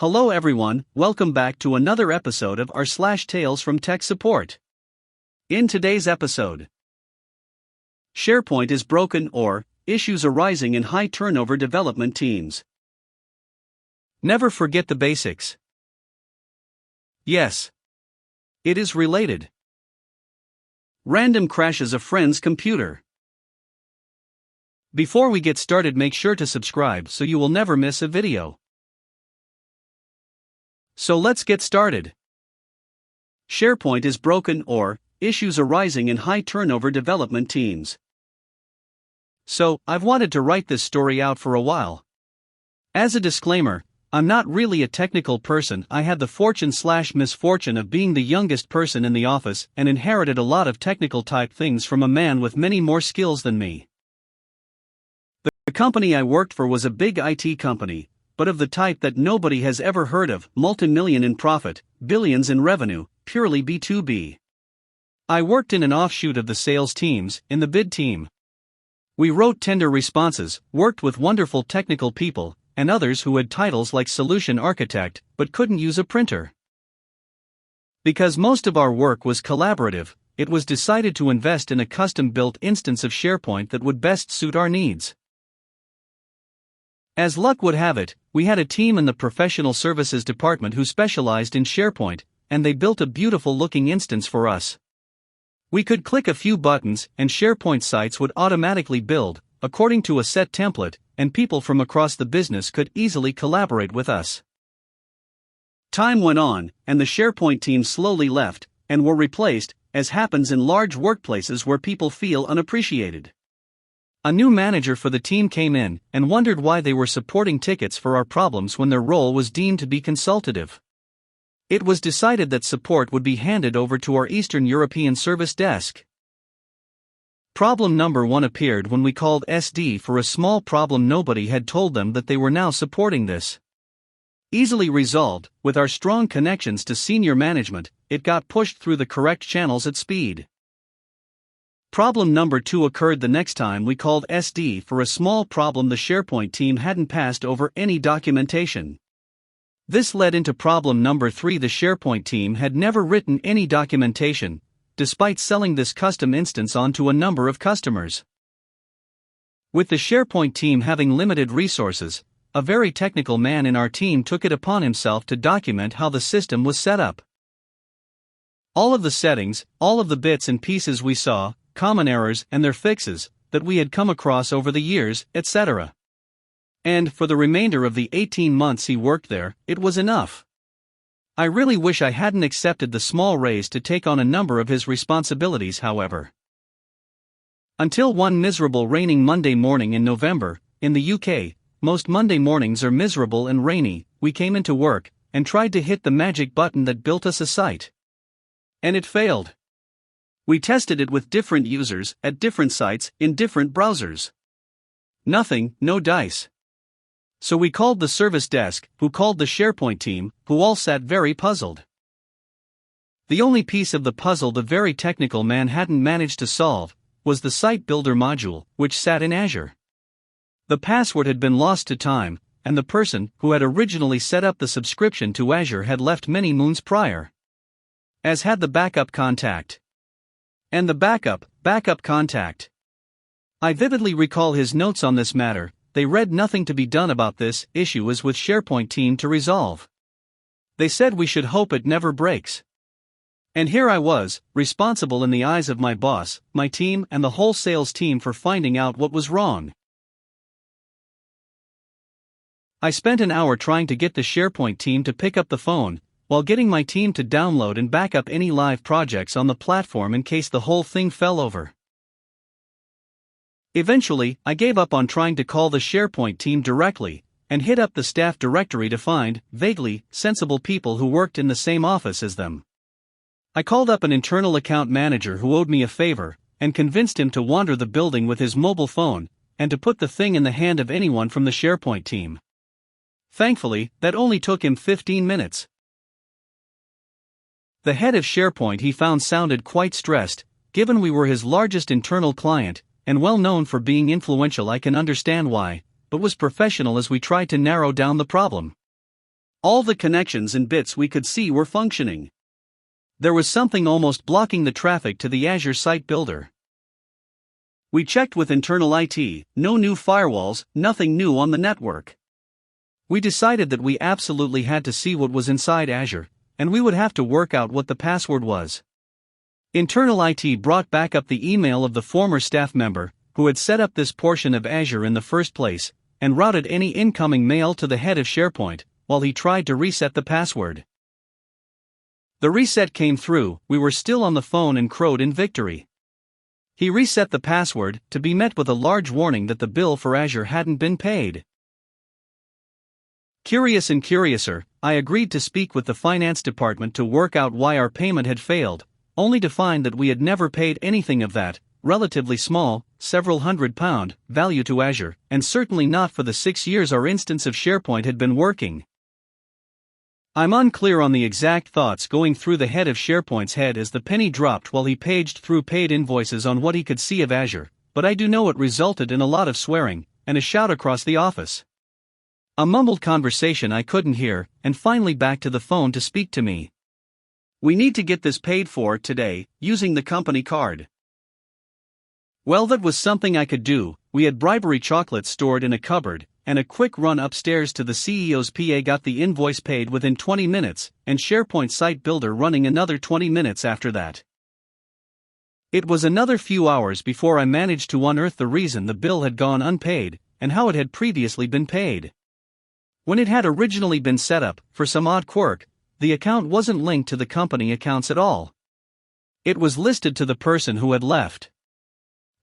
Hello everyone, welcome back to another episode of our Tales from Tech Support. In today's episode, SharePoint is broken or issues arising in high turnover development teams. Never forget the basics. Yes, it is related. Random crashes a friend's computer. Before we get started, make sure to subscribe so you will never miss a video. So let's get started. SharePoint is broken or issues arising in high turnover development teams. So, I've wanted to write this story out for a while. As a disclaimer, I'm not really a technical person. I had the fortune/misfortune of being the youngest person in the office and inherited a lot of technical type things from a man with many more skills than me. The company I worked for was a big IT company, but of the type that nobody has ever heard of, multi-million in profit, billions in revenue, purely B2B. I worked in an offshoot of the sales teams, in the bid team. We wrote tender responses, worked with wonderful technical people, and others who had titles like solution architect, but couldn't use a printer. Because most of our work was collaborative, it was decided to invest in a custom-built instance of SharePoint that would best suit our needs. As luck would have it, we had a team in the professional services department who specialized in SharePoint, and they built a beautiful-looking instance for us. We could click a few buttons, and SharePoint sites would automatically build, according to a set template, and people from across the business could easily collaborate with us. Time went on, and the SharePoint team slowly left, and were replaced, as happens in large workplaces where people feel unappreciated. A new manager for the team came in and wondered why they were supporting tickets for our problems when their role was deemed to be consultative. It was decided that support would be handed over to our Eastern European service desk. Problem number 1 appeared when we called SD for a small problem. Nobody had told them that they were now supporting this. Easily resolved, with our strong connections to senior management, it got pushed through the correct channels at speed. Problem number 2 occurred the next time we called SD for a small problem. The SharePoint team hadn't passed over any documentation. This led into problem number 3. The SharePoint team had never written any documentation, despite selling this custom instance onto a number of customers. With the SharePoint team having limited resources, a very technical man in our team took it upon himself to document how the system was set up. All of the settings, all of the bits and pieces we saw, common errors and their fixes, that we had come across over the years, etc. And for the remainder of the 18 months he worked there, it was enough. I really wish I hadn't accepted the small raise to take on a number of his responsibilities, however. Until one miserable raining Monday morning in November, in the UK, most Monday mornings are miserable and rainy, we came into work, and tried to hit the magic button that built us a site. And it failed. We tested it with different users, at different sites, in different browsers. Nothing, no dice. So we called the service desk, who called the SharePoint team, who all sat very puzzled. The only piece of the puzzle the very technical man hadn't managed to solve was the site builder module, which sat in Azure. The password had been lost to time, and the person who had originally set up the subscription to Azure had left many moons prior. As had the backup contact. And the backup contact. I vividly recall his notes on this matter. They read nothing to be done about this issue is with SharePoint team to resolve. They said we should hope it never breaks. And here I was, responsible in the eyes of my boss, my team and the whole sales team for finding out what was wrong. I spent an hour trying to get the SharePoint team to pick up the phone, while getting my team to download and back up any live projects on the platform in case the whole thing fell over. Eventually, I gave up on trying to call the SharePoint team directly, and hit up the staff directory to find, vaguely, sensible people who worked in the same office as them. I called up an internal account manager who owed me a favor, and convinced him to wander the building with his mobile phone, and to put the thing in the hand of anyone from the SharePoint team. Thankfully, that only took him 15 minutes. The head of SharePoint he found sounded quite stressed, given we were his largest internal client, and well known for being influential. I can understand why, but was professional as we tried to narrow down the problem. All the connections and bits we could see were functioning. There was something almost blocking the traffic to the Azure site builder. We checked with internal IT, no new firewalls, nothing new on the network. We decided that we absolutely had to see what was inside Azure, and we would have to work out what the password was. Internal IT brought back up the email of the former staff member, who had set up this portion of Azure in the first place, and routed any incoming mail to the head of SharePoint, while he tried to reset the password. The reset came through, we were still on the phone and crowed in victory. He reset the password, to be met with a large warning that the bill for Azure hadn't been paid. Curious and curiouser, I agreed to speak with the finance department to work out why our payment had failed, only to find that we had never paid anything of that, relatively small, several £100 value to Azure, and certainly not for the 6 years our instance of SharePoint had been working. I'm unclear on the exact thoughts going through the head of SharePoint's head as the penny dropped while he paged through paid invoices on what he could see of Azure, but I do know it resulted in a lot of swearing, and a shout across the office. A mumbled conversation I couldn't hear, and finally back to the phone to speak to me. We need to get this paid for today, using the company card. Well, that was something I could do. We had bribery chocolates stored in a cupboard, and a quick run upstairs to the CEO's PA got the invoice paid within 20 minutes, and SharePoint Site Builder running another 20 minutes after that. It was another few hours before I managed to unearth the reason the bill had gone unpaid, and how it had previously been paid. When it had originally been set up, for some odd quirk, the account wasn't linked to the company accounts at all. It was listed to the person who had left.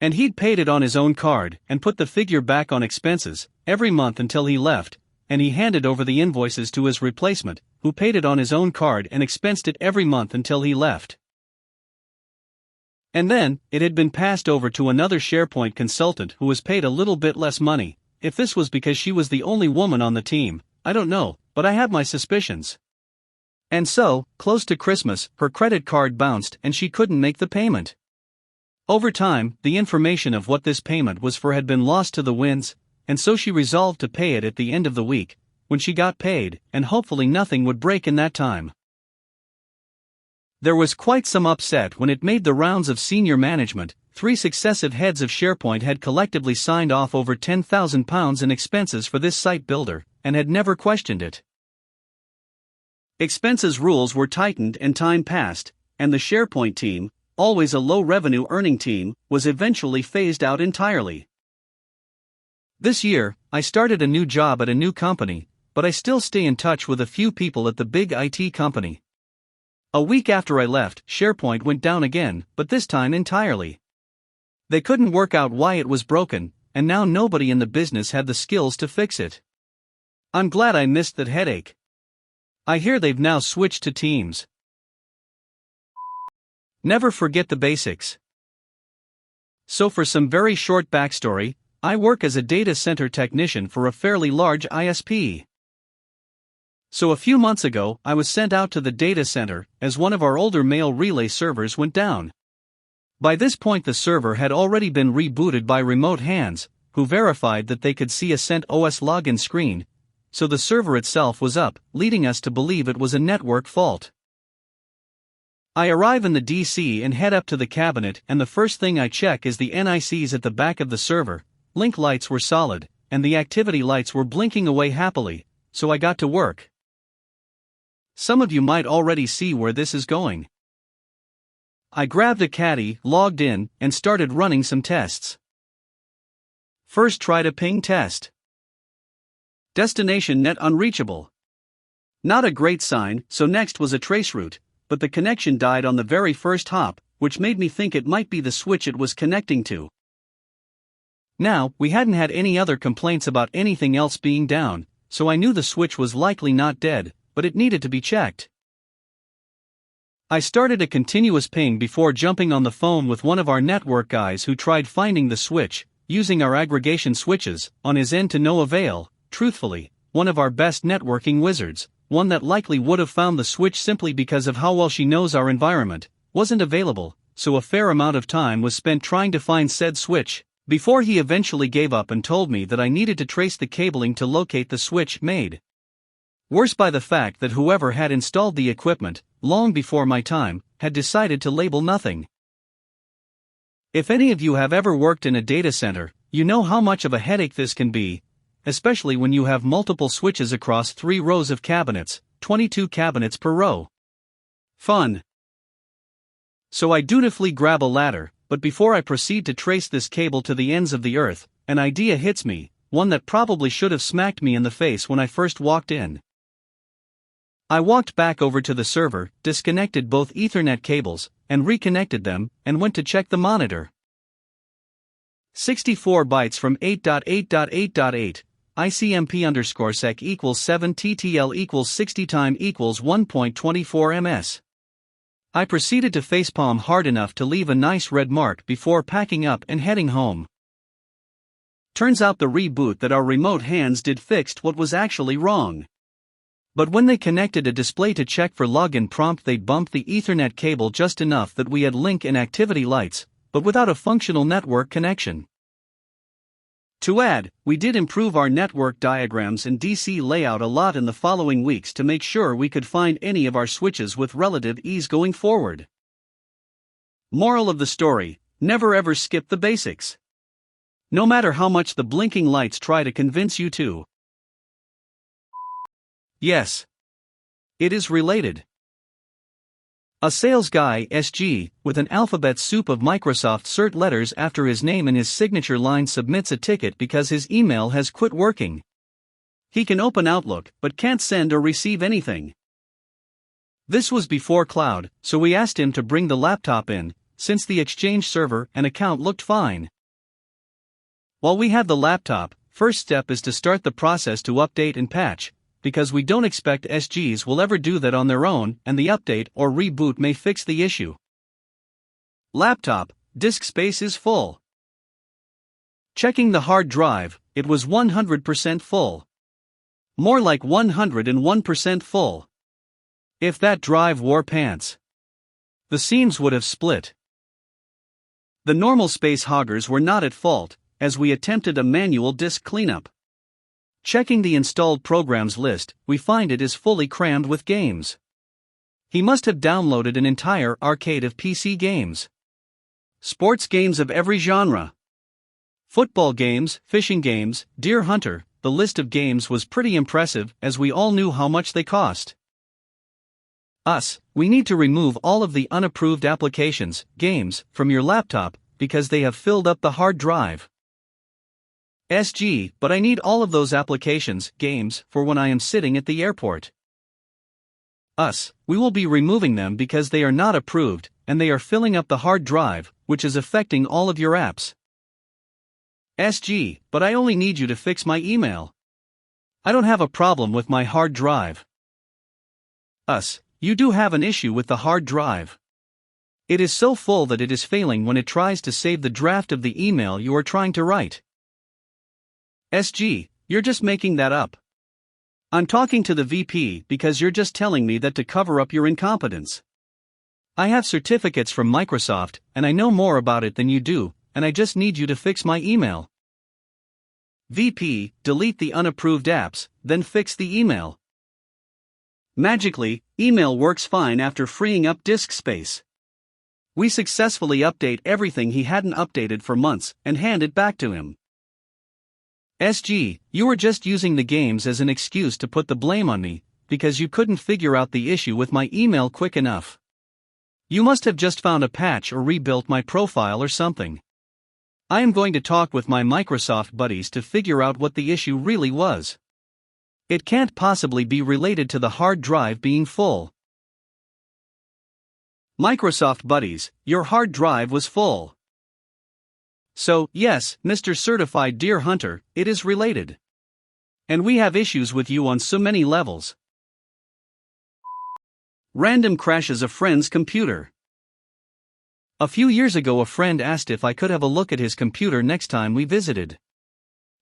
And he'd paid it on his own card, and put the figure back on expenses, every month until he left, and he handed over the invoices to his replacement, who paid it on his own card and expensed it every month until he left. And then, it had been passed over to another SharePoint consultant who was paid a little bit less money. If this was because she was the only woman on the team, I don't know, but I had my suspicions. And so, close to Christmas, her credit card bounced and she couldn't make the payment. Over time, the information of what this payment was for had been lost to the winds, and so she resolved to pay it at the end of the week, when she got paid, and hopefully nothing would break in that time. There was quite some upset when it made the rounds of senior management. 3 successive heads of SharePoint had collectively signed off over £10,000 in expenses for this site builder, and had never questioned it. Expenses rules were tightened and time passed, and the SharePoint team, always a low-revenue earning team, was eventually phased out entirely. This year, I started a new job at a new company, but I still stay in touch with a few people at the big IT company. A week after I left, SharePoint went down again, but this time entirely. They couldn't work out why it was broken, and now nobody in the business had the skills to fix it. I'm glad I missed that headache. I hear they've now switched to Teams. Never forget the basics. So for some very short backstory, I work as a data center technician for a fairly large ISP. So a few months ago, I was sent out to the data center, as one of our older mail relay servers went down. By this point the server had already been rebooted by remote hands, who verified that they could see a CentOS login screen, so the server itself was up, leading us to believe it was a network fault. I arrive in the DC and head up to the cabinet, and the first thing I check is the NICs at the back of the server. Link lights were solid, and the activity lights were blinking away happily, so I got to work. Some of you might already see where this is going. I grabbed a caddy, logged in, and started running some tests. First tried a ping test. Destination net unreachable. Not a great sign, so next was a traceroute, but the connection died on the very first hop, which made me think it might be the switch it was connecting to. Now, we hadn't had any other complaints about anything else being down, so I knew the switch was likely not dead, but it needed to be checked. I started a continuous ping before jumping on the phone with one of our network guys who tried finding the switch, using our aggregation switches, on his end to no avail. Truthfully, one of our best networking wizards, one that likely would have found the switch simply because of how well she knows our environment, wasn't available, so a fair amount of time was spent trying to find said switch, before he eventually gave up and told me that I needed to trace the cabling to locate the switch made. Worse by the fact that whoever had installed the equipment, long before my time, had decided to label nothing. If any of you have ever worked in a data center, you know how much of a headache this can be, especially when you have multiple switches across 3 rows of cabinets, 22 cabinets per row. Fun. So I dutifully grab a ladder, but before I proceed to trace this cable to the ends of the earth, an idea hits me, one that probably should have smacked me in the face when I first walked in. I walked back over to the server, disconnected both Ethernet cables, and reconnected them, and went to check the monitor. 64 bytes from 8.8.8.8, ICMP_sec equals 7 TTL equals 60 time equals 1.24 ms. I proceeded to facepalm hard enough to leave a nice red mark before packing up and heading home. Turns out the reboot that our remote hands did fixed what was actually wrong. But when they connected a display to check for login prompt, they bumped the Ethernet cable just enough that we had link and activity lights, but without a functional network connection. To add, we did improve our network diagrams and DC layout a lot in the following weeks to make sure we could find any of our switches with relative ease going forward. Moral of the story: never ever skip the basics. No matter how much the blinking lights try to convince you to. Yes. It is related. A sales guy, SG, with an alphabet soup of Microsoft cert letters after his name and his signature line, submits a ticket because his email has quit working. He can open Outlook, but can't send or receive anything. This was before cloud, so we asked him to bring the laptop in, since the Exchange server and account looked fine. While we have the laptop, first step is to start the process to update and patch, because we don't expect SGs will ever do that on their own, and the update or reboot may fix the issue. Laptop, disk space is full. Checking the hard drive, it was 100% full. More like 101% full. If that drive wore pants, the seams would have split. The normal space hoggers were not at fault, as we attempted a manual disk cleanup. Checking the installed programs list, we find it is fully crammed with games. He must have downloaded an entire arcade of PC games. Sports games of every genre. Football games, fishing games, Deer Hunter. The list of games was pretty impressive, as we all knew how much they cost. We need to remove all of the unapproved applications, games, from your laptop, because they have filled up the hard drive. SG, but I need all of those applications, games, for when I am sitting at the airport. We will be removing them because they are not approved, and they are filling up the hard drive, which is affecting all of your apps. SG, but I only need you to fix my email. I don't have a problem with my hard drive. You do have an issue with the hard drive. It is so full that it is failing when it tries to save the draft of the email you are trying to write. SG, you're just making that up. I'm talking to the VP because you're just telling me that to cover up your incompetence. I have certificates from Microsoft, and I know more about it than you do, and I just need you to fix my email. VP, delete the unapproved apps, then fix the email. Magically, email works fine after freeing up disk space. We successfully update everything he hadn't updated for months, and hand it back to him. SG, you were just using the games as an excuse to put the blame on me, because you couldn't figure out the issue with my email quick enough. You must have just found a patch or rebuilt my profile or something. I am going to talk with my Microsoft buddies to figure out what the issue really was. It can't possibly be related to the hard drive being full. Microsoft buddies, your hard drive was full. So, yes, Mr. Certified Deer Hunter, it is related. And we have issues with you on so many levels. Random crashes a friend's computer. A few years ago, a friend asked if I could have a look at his computer next time we visited.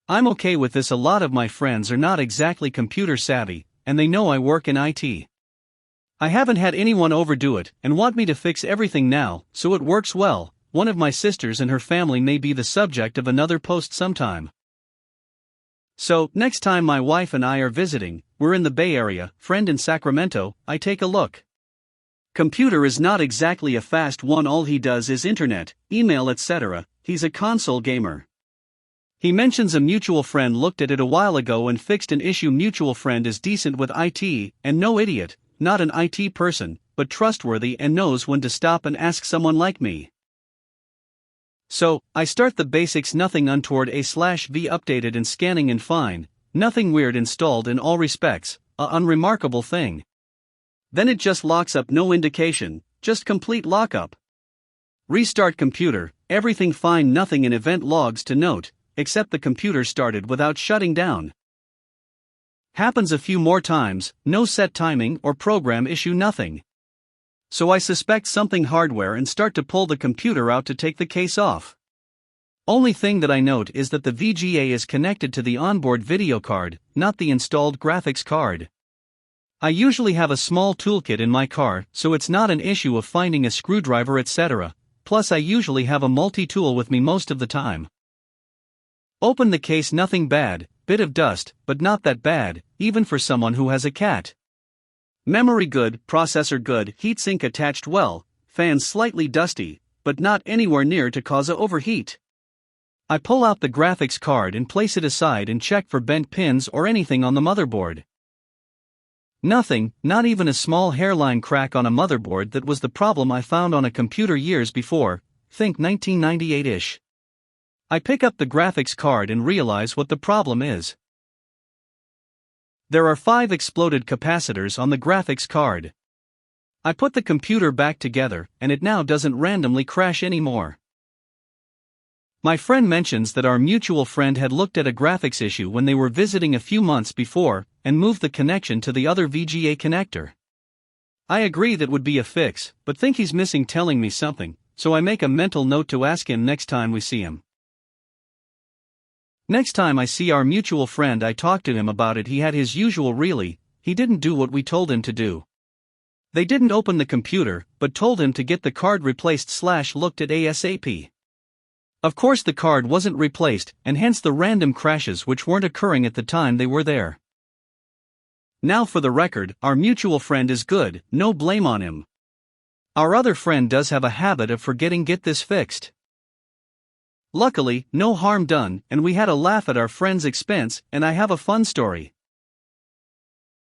I'm okay with this. A lot of my friends are not exactly computer savvy, and they know I work in IT. I haven't had anyone overdo it and want me to fix everything now, so it works well. One of my sisters and her family may be the subject of another post sometime. So, next time my wife and I are visiting, we're in the Bay Area, friend in Sacramento, I take a look. Computer is not exactly a fast one, all he does is internet, email etc., he's a console gamer. He mentions a mutual friend looked at it a while ago and fixed an issue. Mutual friend is decent with IT, and no idiot, not an IT person, but trustworthy and knows when to stop and ask someone like me. So, I start the basics, nothing untoward, A/V updated and scanning and fine, nothing weird installed in all respects, a unremarkable thing. Then it just locks up, no indication, just complete lockup. Restart computer, everything fine, nothing in event logs to note, except the computer started without shutting down. Happens a few more times, no set timing or program issue, nothing. So I suspect something hardware and start to pull the computer out to take the case off. Only thing that I note is that the VGA is connected to the onboard video card, not the installed graphics card. I usually have a small toolkit in my car, so it's not an issue of finding a screwdriver etc., plus I usually have a multi-tool with me most of the time. Open the case, nothing bad, bit of dust, but not that bad, even for someone who has a cat. Memory good, processor good, heatsink attached well, fans slightly dusty, but not anywhere near to cause a overheat. I pull out the graphics card and place it aside and check for bent pins or anything on the motherboard. Nothing, not even a small hairline crack on a motherboard that was the problem I found on a computer years before, think 1998-ish. I pick up the graphics card and realize what the problem is. There are 5 exploded capacitors on the graphics card. I put the computer back together, and it now doesn't randomly crash anymore. My friend mentions that our mutual friend had looked at a graphics issue when they were visiting a few months before, and moved the connection to the other VGA connector. I agree that would be a fix, but think he's missing telling me something, so I make a mental note to ask him next time we see him. Next time I see our mutual friend, I talk to him about it. He had his usual he didn't do what we told him to do. They didn't open the computer, but told him to get the card replaced / looked at ASAP. Of course the card wasn't replaced, and hence the random crashes which weren't occurring at the time they were there. Now for the record, our mutual friend is good, no blame on him. Our other friend does have a habit of forgetting get this fixed. Luckily, no harm done, and we had a laugh at our friend's expense, and I have a fun story.